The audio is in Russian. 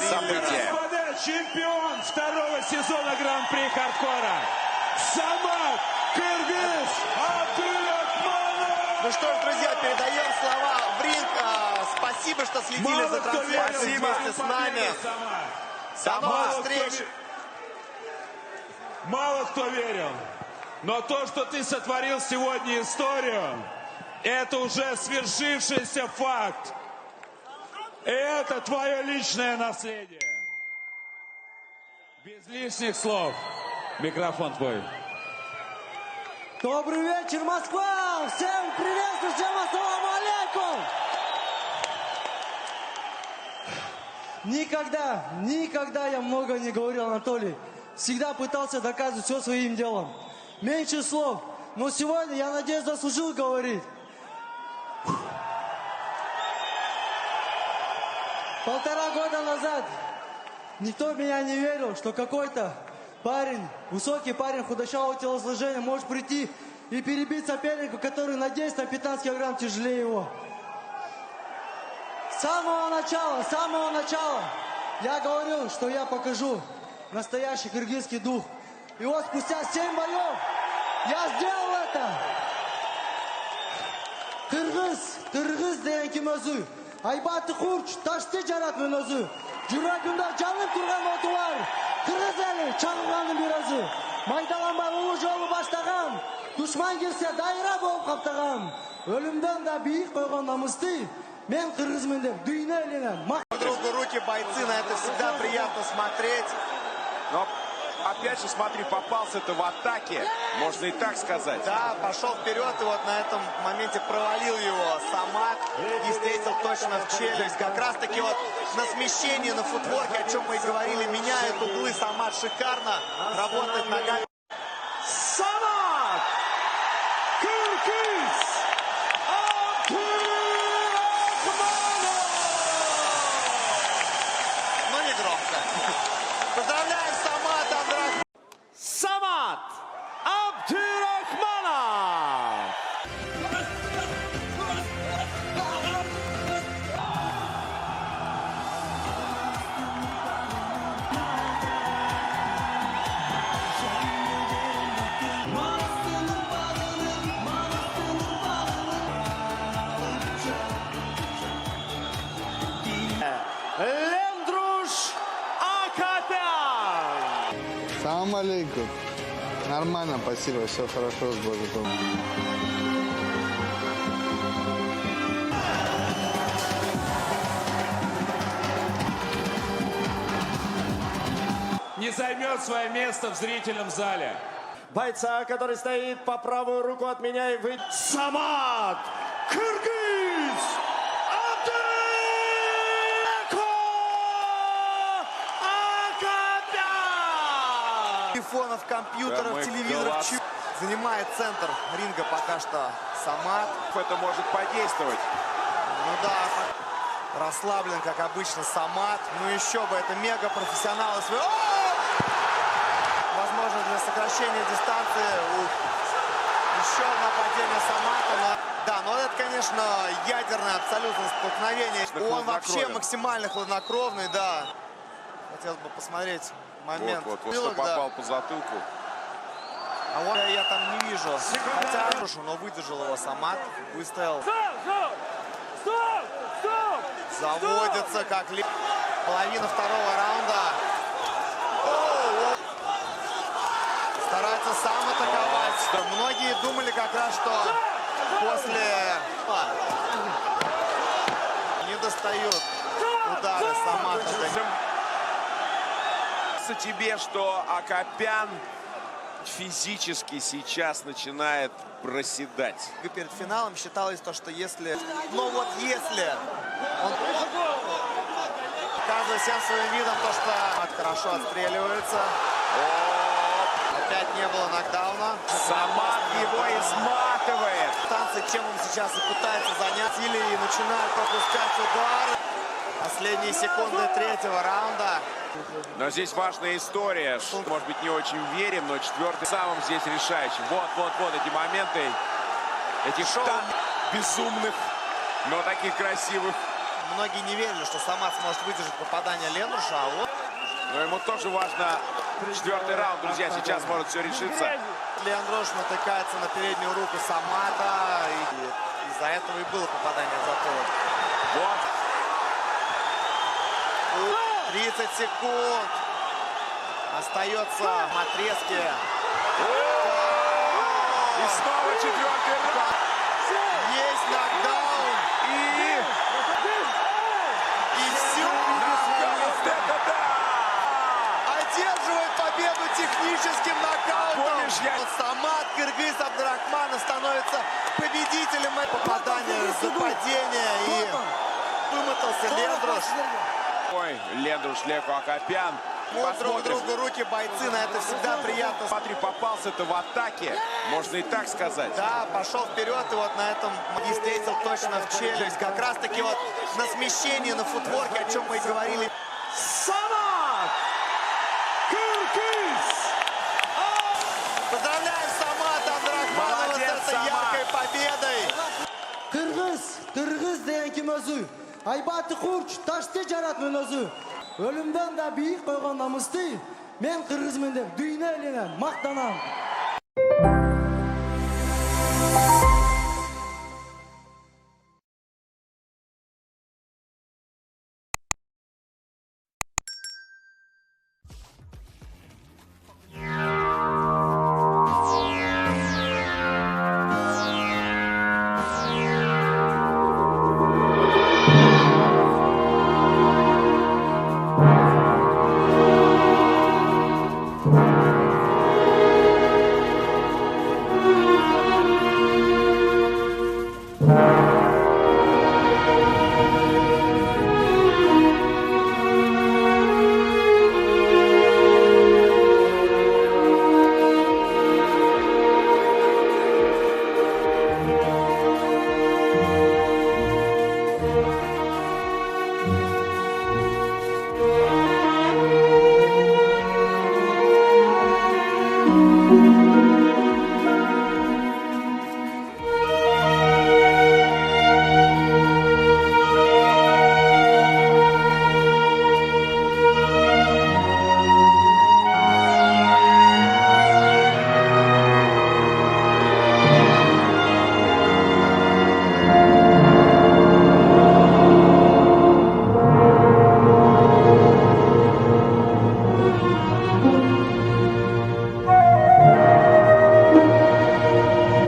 события. Господа, чемпион второго сезона Гран-при хардкора Самат Кыргыз Абдурахманов. Ну что ж, друзья, передаем слова в ринг. Спасибо, что следили за трансляцией вместе с нами. До новых встреч. Мало кто верил, но то, что ты сотворил сегодня историю, это уже свершившийся факт. И это твое личное наследие. Без лишних слов. Микрофон твой. Добрый вечер, Москва! Всем приветствую, всем ассаламу алейкум! Никогда я много не говорил, Анатолий. Всегда пытался доказывать все своим делом. Меньше слов. Но сегодня, я надеюсь, заслужил говорить. Полтора года назад никто в меня не верил, что какой-то парень, высокий парень, худощавого телосложения может прийти и перебить соперника, который на 10-15 килограмм тяжелее его. С самого начала я говорил, что я покажу настоящий кыргызский дух. И вот спустя 7 боев я сделал это. Кыргыз деген ким өзү? Айбаты хурч, ташты жаратмын өзү. Жүрөгүмдө жанып турган оту бар. Кыргыз эли чагылганын бирөзү. Майдаланбай улуу жолу баштаган. Душман келсе дайра болуп каптаган. Өлүмдөн да бийик койгон намысты. Мен кыргызмын деп дүйнө элинен. Другу руки бойцы, на это всегда приятно смотреть. Но опять же, смотри, попался-то в атаке, можно и так сказать. Да, пошел вперед, и вот на этом моменте провалил его Самат и встретил точно в челюсть. Как раз таки вот на смещении, на футворке, о чем мы и говорили, меняет углы. Самат шикарно работает ногами. Самат Кыргыз Абдурахманов. Но не громко. Поздравляем Самата Абдурахманова. Самат Абдурахманов. Лендруш Акопян. Салам алейкум. Нормально, спасибо, все хорошо с Божьей помощью. Не займет свое место в зрительном зале. Бойца, который стоит по правую руку от меня и вы... Самат Кыргыз Акопян. Телефонов, компьютеров, Да, телевизоров. Занимает центр ринга пока что Самат. Это может подействовать. Ну да, расслаблен, как обычно, Самат. Ну еще бы, это мега-профессионалы. Возможно, для сокращения дистанции. Еще одно падение Самата. Да, но это, конечно, ядерное абсолютно столкновение. Он вообще максимально хладнокровный, да. Хотелось бы посмотреть момент. Вот, что попал по затылку. А вот я там не вижу. Хотя, но выдержал его Самат. Выставил. Заводится как половина второго раунда. Старается сам атаковать. Многие думали как раз, что после не достают удары Самата. Тебе, что Акопян физически сейчас начинает проседать. Перед финалом считалось то, что если... Но вот если... Он показывает всем своим видом то, что хорошо отстреливается. Опять не было нокдауна. Самат его изматывает. Танцы, чем он сейчас и пытается занять. Или и начинает пропускать удары. Последние секунды третьего раунда. Но здесь важная история. Может быть, не очень верим, но четвертый самым здесь решающим. Вот эти моменты. Этих безумных, но таких красивых многие не верили, что Самат сможет выдержать попадание Лендруша, а вот Но ему тоже важно 4-й раунд, друзья, сейчас может все решиться. Лендруш натыкается на переднюю руку Самата, и из-за этого и было попадание в затылок. Вот. 30 секунд. Остается в отрезке. И снова 4-й раунд. Есть нокдаун. И все. Одерживает победу техническим нокаутом. Помнишь, Вот Самат Кыргыз Абдурахманов становится победителем попадания за падение. И вымотался Лендруш. Ой, Лендруш, Леко Акопян. Вот друг Посмотрим. другу руки бойцы, на это всегда приятно. Смотри, попался-то в атаке, можно и так сказать. Да, пошел вперед и вот на этом и встретил точно в челюсть. Как раз таки вот на смещении, на футворке, о чем мы и говорили. Самат Кыргыз! Поздравляем Самата Абдурахманова с Молодец, этой Самат. яркой победой. Кыргыз деген ким өзү? Айбаты Курч, ташты жаратмын өзү. Ölümden de büyük koygan namuslu. Men Kırgızмын деп дүйнө элинен мактанам.